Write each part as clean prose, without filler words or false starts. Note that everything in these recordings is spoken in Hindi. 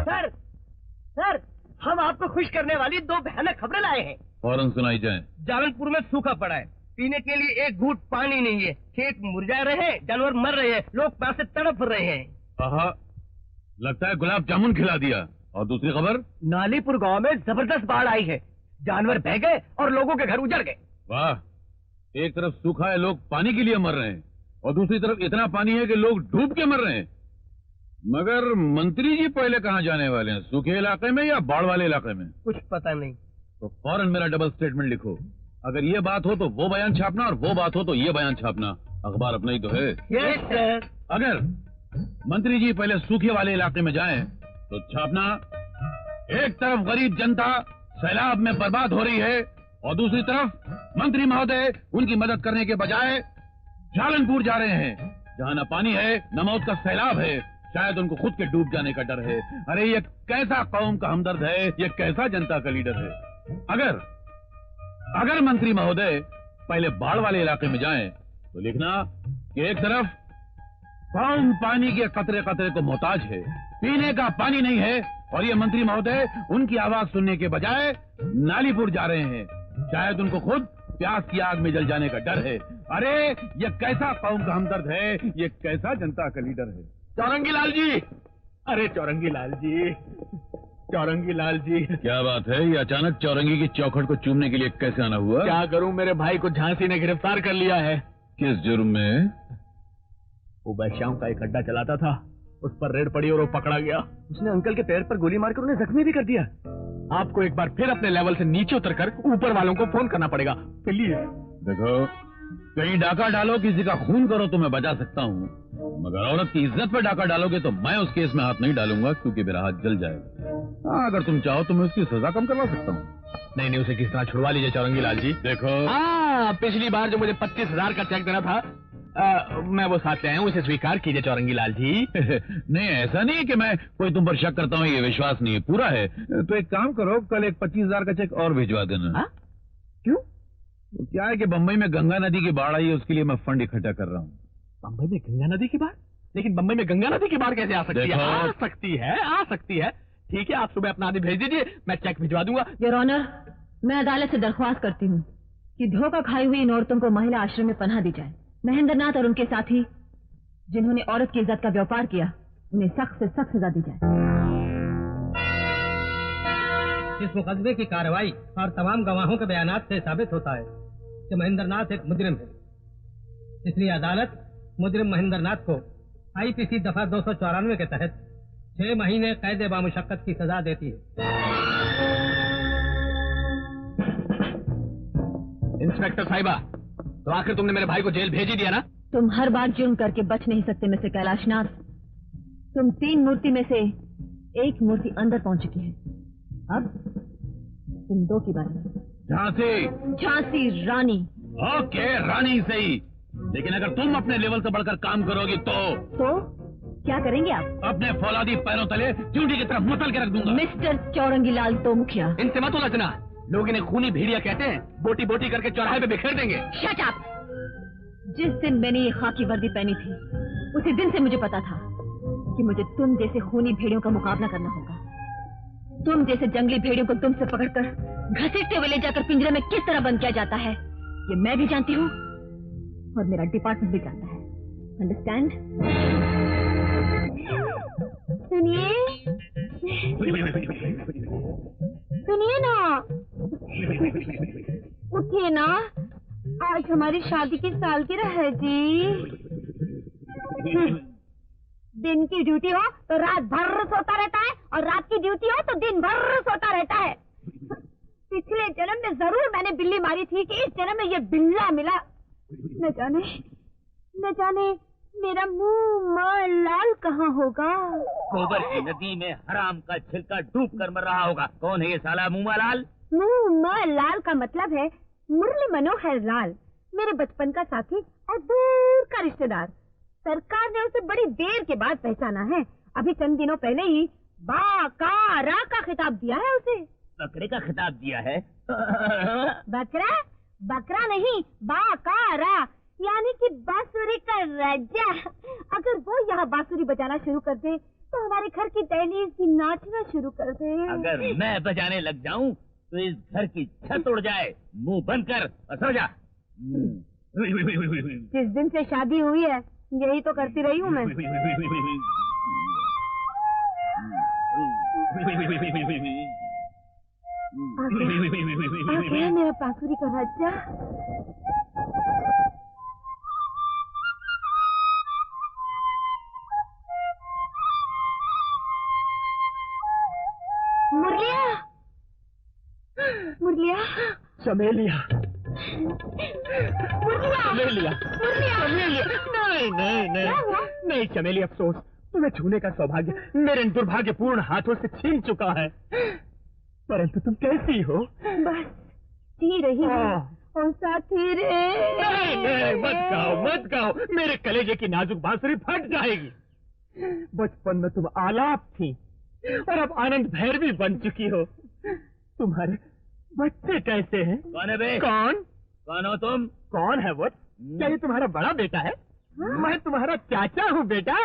सर सर, हम आपको खुश करने वाली 2 भयानक खबरें लाए हैं। फौरन सुनाई जाए। जालनपुर में सूखा पड़ा है, पीने के लिए एक घूंट पानी नहीं है, खेत मुरझा रहे हैं, जानवर मर रहे हैं, लोग प्यास से तड़प रहे हैं। आहा, लगता है गुलाब जामुन खिला दिया। और दूसरी खबर, नालीपुर गांव में जबरदस्त बाढ़ आई है, जानवर बह गए और लोगों के घर उजड़ गए। वाह, एक तरफ सूखा है, लोग पानी के लिए मर रहे हैं, और दूसरी तरफ इतना पानी है कि लोग डूब के मर रहे हैं। मगर मंत्री जी पहले कहाँ जाने वाले हैं, सूखे इलाके में या बाढ़ वाले इलाके में? कुछ पता नहीं। तो फौरन मेरा डबल स्टेटमेंट लिखो। अगर ये बात हो तो वो बयान छापना, और वो बात हो तो ये बयान छापना। अखबार अपना ही तो है। Yes sir. अगर मंत्री जी पहले सूखे वाले इलाके में जाएं, तो छापना, एक तरफ गरीब जनता सैलाब में बर्बाद हो रही है, और दूसरी तरफ मंत्री महोदय उनकी मदद करने के बजाय जालनपुर जा रहे हैं, जहाँ न पानी है न मौत का सैलाब है। शायद उनको खुद के डूब जाने का डर है। अरे ये कैसा कौम का हमदर्द है, ये कैसा जनता का लीडर है। अगर मंत्री महोदय पहले बाढ़ वाले इलाके में जाएं, तो लिखना कि एक तरफ कौम पानी के कतरे कतरे को मोहताज है, पीने का पानी नहीं है, और ये मंत्री महोदय उनकी आवाज सुनने के बजाय नालीपुर जा रहे हैं। शायद उनको खुद प्यास की आग में जल जाने का डर है। अरे ये कैसा कौम का हमदर्द है, ये कैसा जनता का लीडर है। चौरंगी लाल जी, अरे चौरंगी लाल जी, चौरंगी लाल जी। क्या बात है, ये अचानक चौरंगी की चौखट को चूमने के लिए कैसे आना हुआ? क्या करूं, मेरे भाई को झांसी ने गिरफ्तार कर लिया है। किस जुर्म में? वो वैश्याओं का एक अड्डा चलाता था, उस पर रेड पड़ी और वो पकड़ा गया। उसने अंकल के पैर पर गोली मारकर उन्हें जख्मी भी कर दिया। आपको एक बार फिर अपने लेवल से नीचे उतरकर ऊपर वालों को फोन करना पड़ेगा। प्लीज देखो, कहीं डाका डालो, किसी का खून करो तो मैं बचा सकता हूँ, मगर औरत की इज्जत पर डाका डालोगे तो मैं उस केस में हाथ नहीं डालूंगा, क्योंकि मेरा हाथ जल जाएगा। हाँ, अगर तुम चाहो तो मैं उसकी सजा कम करवा सकता हूँ। नहीं, उसे किस तरह छुड़वा लीजिए चौरंगी लाल जी। देखो, पिछली बार जो मुझे 25,000 का चेक देना था, मैं वो साथ ले आया हूँ, उसे स्वीकार कीजिए चौरंगी लाल जी। नहीं, ऐसा नहीं है कि मैं कोई तुम पर शक करता हूँ, ये विश्वास नहीं है, पूरा है। तो एक काम करो, कल एक 25,000 का चेक और भिजवा देना। क्यों? क्या है कि बम्बई में गंगा नदी की बाढ़ आई है, उसके लिए मैं फंड इकट्ठा कर रहा हूँ। बम्बई में गंगा नदी की बाढ़? लेकिन बम्बई में गंगा नदी की बाढ़ कैसे आ सकती है? आ सकती है। ठीक है, आप सुबह अपना आदमी भेज दीजिए, मैं चेक भिजवा दूंगा। योर ऑनर, मैं अदालत से दरख्वास्त करती हूँ कि धोखा खाई हुई इन औरतों को महिला आश्रम में पनाह दी जाए। महेंद्र नाथ और उनके साथी जिन्होंने औरत की इज्जत का व्यापार किया, उन्हें सख्त से सख्त सजा दी जाए। इस मुकदमे की कार्रवाई और तमाम गवाहों के बयानात से साबित होता है कि महेंद्र नाथ एक मुजरिम है। इसलिए अदालत मुजरिम महेंद्र नाथ को आईपीसी दफा 294 के तहत 6 महीने कैद बामुशक्कत की सजा देती है। इंस्पेक्टर साहिबा, तो आखिर तुमने मेरे भाई को जेल भेज ही दिया ना? तुम हर बार जुर्म करके बच नहीं सकते मिस्टर कैलाशनाथ। तुम 3 मूर्ति में से 1 मूर्ति अंदर पहुंच चुकी है। अब तुम 2 की बारी। झांसी रानी। ओके, रानी सही, लेकिन अगर तुम अपने लेवल से बढ़कर काम करोगी तो क्या करेंगे आप? अपने फौलादी पैरों तले चूंटी की तरफ मसल के रख दूंगा। मिस्टर चौरंगी लाल तो मुखिया, इनसे मत उलझना। लोग इन्हें खूनी भेड़िया कहते हैं, बोटी बोटी करके चौराहे पे बिखेर देंगे। Shut up! जिस दिन मैंने ये खाकी वर्दी पहनी थी, उसी दिन से मुझे पता था कि मुझे तुम जैसे खूनी भेड़ियों का मुकाबला करना होगा। तुम जैसे जंगली भेड़ियों को तुम से पकड़कर घसीटते हुए ले जाकर पिंजरे में किस तरह बंद किया जाता है, ये मैं भी जानती हूँ और मेरा डिपार्टमेंट भी जानता है। अंडरस्टैंड? सुनिए ना, उठिए ना, आज हमारी शादी की सालगिरह है जी। दिन की ड्यूटी हो तो रात भर सोता रहता है, और रात की ड्यूटी हो तो दिन भर सोता रहता है। पिछले जन्म में जरूर मैंने बिल्ली मारी थी कि इस जन्म में ये बिल्ला मिला। न जाने मेरा मुंह लाल कहाँ होगा। गोबर की नदी में हराम का छिलका डूब कर मर रहा होगा। कौन है ये साला मुंह लाल? मुंह लाल का मतलब है मुरली मनोहर लाल, मेरे बचपन का साथी और दूर का रिश्तेदार। सरकार ने उसे बड़ी देर के बाद पहचाना है। अभी चंद दिनों पहले ही बाकारा का खिताब दिया है उसे। बकरे का खिताब दिया है? बकरा नहीं, बाकारा, यानी कि बांसुरी का राजा। अगर वो यहाँ बांसुरी बजाना शुरू कर दे तो हमारे घर की दहलीज भी नाचना शुरू कर दे। अगर मैं बजाने लग जाऊं तो इस घर की छत उड़ जाए। मुंह बंद कर और सो जा। जिस दिन से शादी हुई है यही तो करती रही हूँ मैं। आ गया मेरा बांसुरी का राजा। मुरलिया, मुरलिया, चमेलिया, मुरलिया, चमेलिया, चमेलिया, नहीं नहीं नहीं नहीं चमेली, अफसोस तुम्हें छूने का सौभाग्य मेरे इन दुर्भाग्यपूर्ण हाथों से छीन चुका है। परंतु तुम कैसी हो? बस जी रही हूँ और साथी रे। नहीं नहीं, मत गाओ मत गाओ, मेरे कलेजे की नाजुक बांसुरी फट जाएगी। बचपन में तुम आलाप थी और अब आनंद भैरवी बन चुकी हो। तुम्हारे बच्चे कैसे हैं? कौन है बे? कौन हो तुम? कौन है वो? क्या ये तुम्हारा बड़ा बेटा है? मैं तुम्हारा चाचा हूँ बेटा।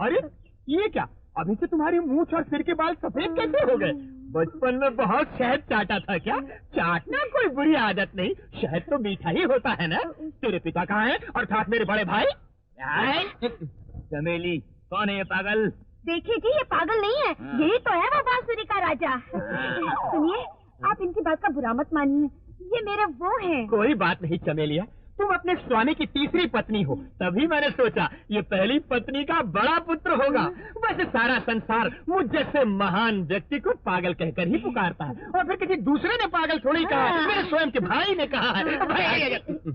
अरे ये क्या, अभी से तुम्हारी मूंछ और सिर के बाल सफेद कैसे हो गए? बचपन में बहुत शहद चाटा था क्या? चाटना कोई बुरी आदत नहीं, शहद तो मीठा ही होता है ना। तेरे पिता कहाँ हैं, अर्थात मेरे बड़े भाई? चमेली, कौन है ये पागल? देखिए जी, ये पागल नहीं है, यही तो है वो बांसुरी का राजा। सुनिए, आप इनकी बात का बुरा मत मानिए, ये मेरे वो हैं। कोई बात नहीं चमेलिया, तुम अपने स्वामी की तीसरी पत्नी हो, तभी मैंने सोचा ये पहली पत्नी का बड़ा पुत्र होगा। वैसे सारा संसार मुझ जैसे महान व्यक्ति को पागल कहकर ही पुकारता है, और फिर किसी दूसरे ने पागल थोड़ी कहा है, मेरे स्वयं के भाई ने कहा है।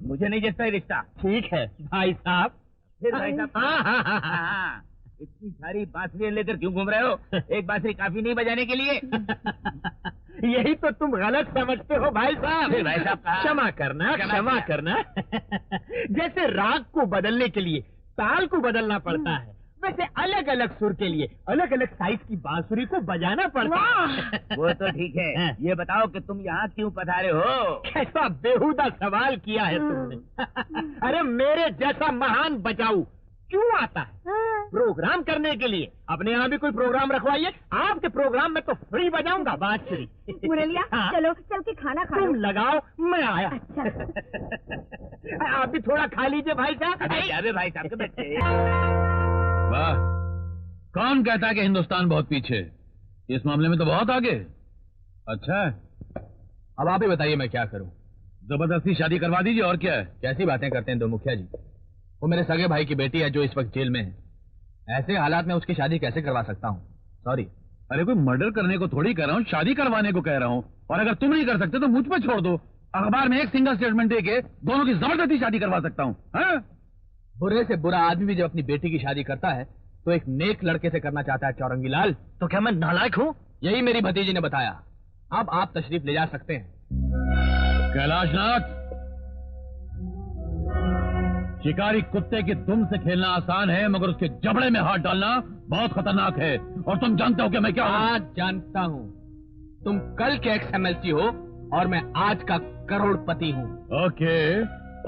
मुझे नहीं जचता रिश्ता। ठीक है भाई साहब। फिर भाई साहब, इतनी सारी बांसुरी लेकर क्यों घूम रहे हो? एक बांसुरी काफी नहीं बजाने के लिए? यही तो तुम गलत समझते हो भाई साहब। भाई साहब क्षमा करना, क्षमा करना। जैसे राग को बदलने के लिए ताल को बदलना पड़ता है, वैसे अलग अलग सुर के लिए अलग अलग साइज की बांसुरी को बजाना पड़ता है। वो तो ठीक है, ये बताओ कि तुम यहाँ क्यों पधारे हो? कैसा बेहुदा सवाल किया है तुमने। अरे मेरे जैसा महान बचाऊ क्यों आता है? प्रोग्राम करने के लिए। अपने यहाँ भी कोई प्रोग्राम रखवाइए, आपके प्रोग्राम में तो फ्री बजाऊंगा बांसुरी। मुरलिया, चलो चल के खाना खा लो। तुम लगाओ, मैं आया। अच्छा। आप भी थोड़ा खा लीजिए भाई साहब। अरे भाई साहब के बच्चे। वाह, कौन कहता है कि हिंदुस्तान बहुत पीछे? इस मामले में तो बहुत आगे। अच्छा, अब आप ही बताइए मैं क्या करूं? जबरदस्ती शादी करवा दीजिए, और क्या है? कैसी बातें करते हैं दो मुखिया जी? वो मेरे सगे भाई की बेटी है जो इस वक्त जेल में है। ऐसे हालात में उसकी शादी कैसे करवा सकता हूँ? सॉरी। अरे कोई मर्डर करने को थोड़ी कह रहा हूँ, शादी करवाने को कह रहा हूँ। और अगर तुम नहीं कर सकते तो मुझ पर छोड़ दो, अखबार में एक सिंगल स्टेटमेंट देके दोनों की जबरदस्ती शादी करवा सकता हूँ। बुरे से बुरा आदमी भी जब अपनी बेटी की शादी करता है तो एक नेक लड़के से करना चाहता है चौरंगी लाल। तो क्या मैं नालायक हूँ? यही मेरी भतीजी ने बताया। अब आप तशरीफ ले जा सकते हैं। कैलाशनाथ, शिकारी कुत्ते की दुम से खेलना आसान है, मगर उसके जबड़े में हाथ डालना बहुत खतरनाक है। और तुम जानते हो कि मैं क्या हूं? आज जानता हूँ। तुम कल के एक्स-एमएलसी हो और मैं आज का करोड़पति हूँ। Okay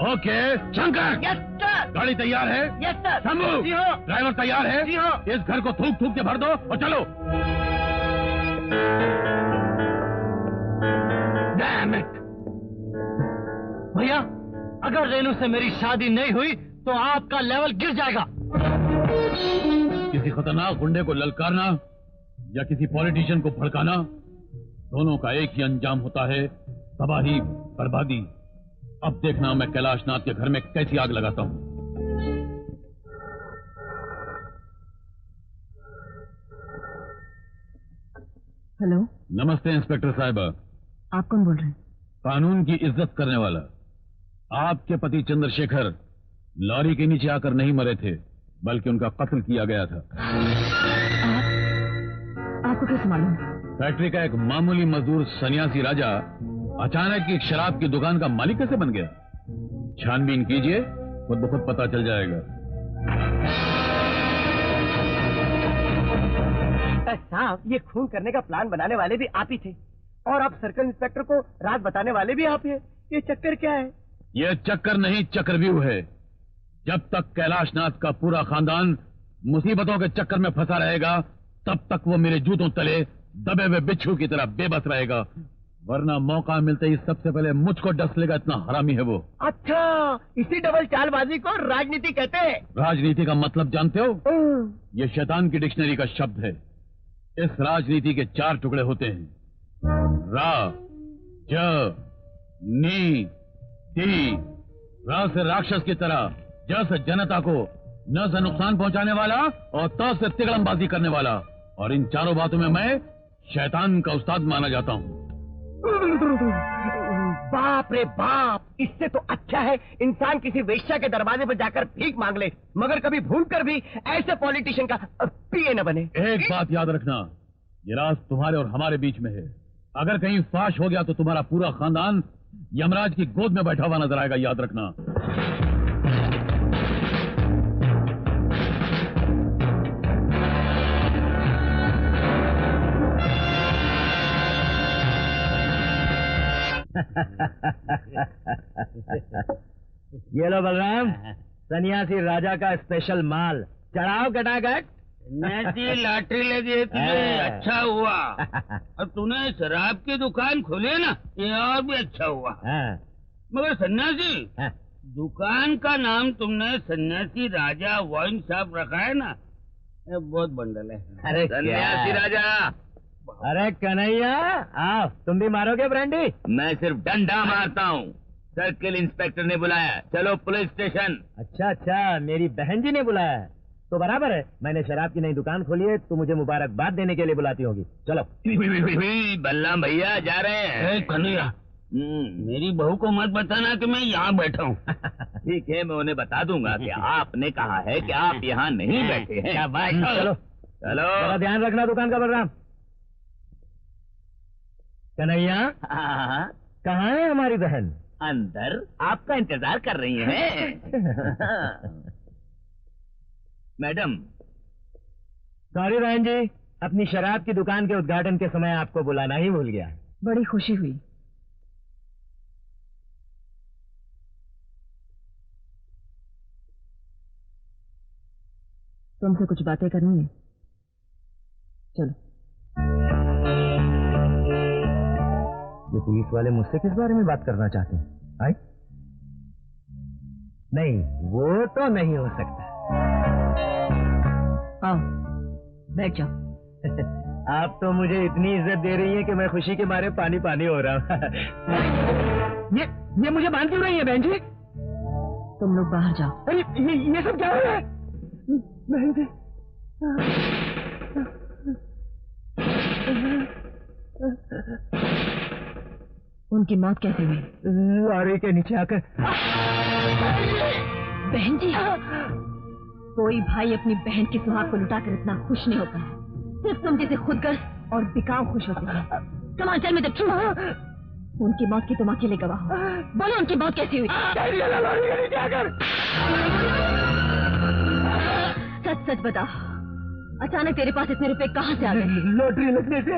okay. Shankar, yes sir. गाड़ी तैयार है? Yes sir. शंभू, जी हाँ। ड्राइवर तैयार है? जी हाँ। इस घर को थूक थूक के भर दो और चलो। Damn it. भैया, अगर रेनू से मेरी शादी नहीं हुई तो आपका लेवल गिर जाएगा। किसी खतरनाक गुंडे को ललकारना या किसी पॉलिटिशियन को भड़काना, दोनों का एक ही अंजाम होता है, तबाही, बर्बादी। अब देखना मैं कैलाशनाथ के घर में कैसी आग लगाता हूँ। हेलो, नमस्ते इंस्पेक्टर साहिबा। आप कौन बोल रहे हैं? कानून की इज्जत करने वाला। आपके पति चंद्रशेखर लॉरी के नीचे आकर नहीं मरे थे, बल्कि उनका कत्ल किया गया था। आपको कैसे मालूम? फैक्ट्री का एक मामूली मजदूर सन्यासी राजा अचानक एक शराब की दुकान का मालिक कैसे बन गया? छानबीन कीजिए, खुद ब खुद पता चल जाएगा। साहब, ये खून करने का प्लान बनाने वाले भी आप ही थे, और अब सर्कल इंस्पेक्टर को राज बताने वाले भी आप ही हैं। ये चक्कर क्या है? यह चक्कर नहीं, चक्रव्यूह है। जब तक कैलाशनाथ का पूरा खानदान मुसीबतों के चक्कर में फंसा रहेगा तब तक वो मेरे जूतों तले दबे हुए बिच्छू की तरह बेबस रहेगा, वरना मौका मिलते ही सबसे पहले मुझको डस लेगा, इतना हरामी है वो। अच्छा, इसी डबल चालबाजी को राजनीति कहते हैं। राजनीति का मतलब जानते हो? ये शैतान की डिक्शनरी का शब्द है। इस राजनीति के 4 टुकड़े होते हैं, रा, ज, नी, ती। रा से राक्षस की तरह, ज से जनता को न से नुकसान पहुंचाने वाला और त से तिगड़मबाजी करने वाला, और इन चारों बातों में मैं शैतान का उस्ताद माना जाता हूँ। बाप रे बाप, इससे तो अच्छा है इंसान किसी वेश्या के दरवाजे पर जाकर भीख मांग ले, मगर कभी भूल कर भी ऐसे पॉलिटिशियन का पीए न बने। एक बात याद रखना, ये राज तुम्हारे और हमारे बीच में है। अगर कहीं फाश हो गया तो तुम्हारा पूरा खानदान यमराज की गोद में बैठा हुआ नजर आएगा, याद रखना। ये लो बलराम, सन्यासी राजा का स्पेशल माल, चढ़ाओ गटागट। नैसी लॉटरी लगी है तुझे, अच्छा हुआ। और तूने शराब की दुकान खोली है ना, ये और भी अच्छा हुआ। मगर सन्यासी, दुकान का नाम तुमने सन्यासी राजा वाइन शॉप रखा है ना, ये बहुत बंडल है। अरे सन्यासी राजा। अरे कन्हैया, आओ, तुम भी मारोगे ब्रांडी? मैं सिर्फ डंडा मारता हूँ, सर्किल इंस्पेक्टर ने बुलाया, चलो पुलिस स्टेशन। अच्छा अच्छा, मेरी बहन जी ने बुलाया है तो बराबर है। मैंने शराब की नई दुकान खोली है तो मुझे मुबारकबाद देने के लिए बुलाती होगी। चलो। बल्लाम भैया जा रहे हैं। कन्हैया, मेरी बहू को मत बताना कि मैं यहाँ बैठा हूँ। ठीक है, मैं उन्हें बता दूंगा कि आपने कहा है कि आप यहाँ नहीं बैठे हैं। चलो चलो, थोड़ा ध्यान रखना दुकान का बलराम। कन्हैया, कहाँ है हमारी बहन? अंदर आपका इंतजार कर रही हैं। मैडम। सॉरी बहन जी, अपनी शराब की दुकान के उद्घाटन के समय आपको बुलाना ही भूल गया। बड़ी खुशी हुई। तुमसे कुछ बातें करनी है, चलो। ये पुलिस वाले मुझसे किस बारे में बात करना चाहते हैं? आए? नहीं, वो तो नहीं हो सकता। आओ, बैठ जाओ। आप तो मुझे इतनी इज्जत दे रही हैं कि मैं खुशी के मारे पानी पानी हो रहा हूँ। ये मुझे बांध क्यों रही है बहन जी? तुम लोग बाहर जाओ। अरे ये सब क्या हो रहा है बहन जी? उनकी मौत कैसे हुई? लॉरी के नीचे आकर। बहन जी, कोई भाई अपनी बहन की सुहाग को लुटाकर इतना खुश नहीं होता है। सिर्फ तुम जैसे खुदगर्ज और बिकाऊ खुश होते हैं। कमाल, टेल मी द ट्रूथ। उनकी मौत की तुम अकेले गवाह हो। बोलो, उनकी मौत कैसी हुई? लॉरी के नीचे आकर। सच सच बताओ, अचानक तेरे पास इतने रुपए कहाँ से आ गए? लॉटरी लगने से।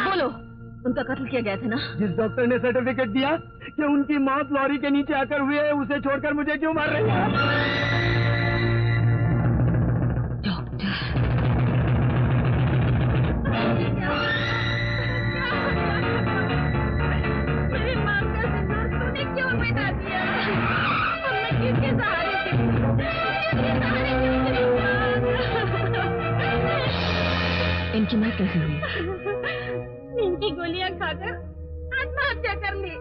बोलो, उनका कत्ल किया गया था ना? जिस डॉक्टर ने सर्टिफिकेट दिया कि उनकी मौत लॉरी के नीचे आकर हुई है, उसे छोड़कर मुझे क्यों मार रही है? डॉक्टर, मेरी माँ का सिंदूर तूने क्यों मिटा दिया? हमने किसके सहारे इनकी मौत कैसे हुई? इनकी गोलियां खाकर आत्महत्या कर ली।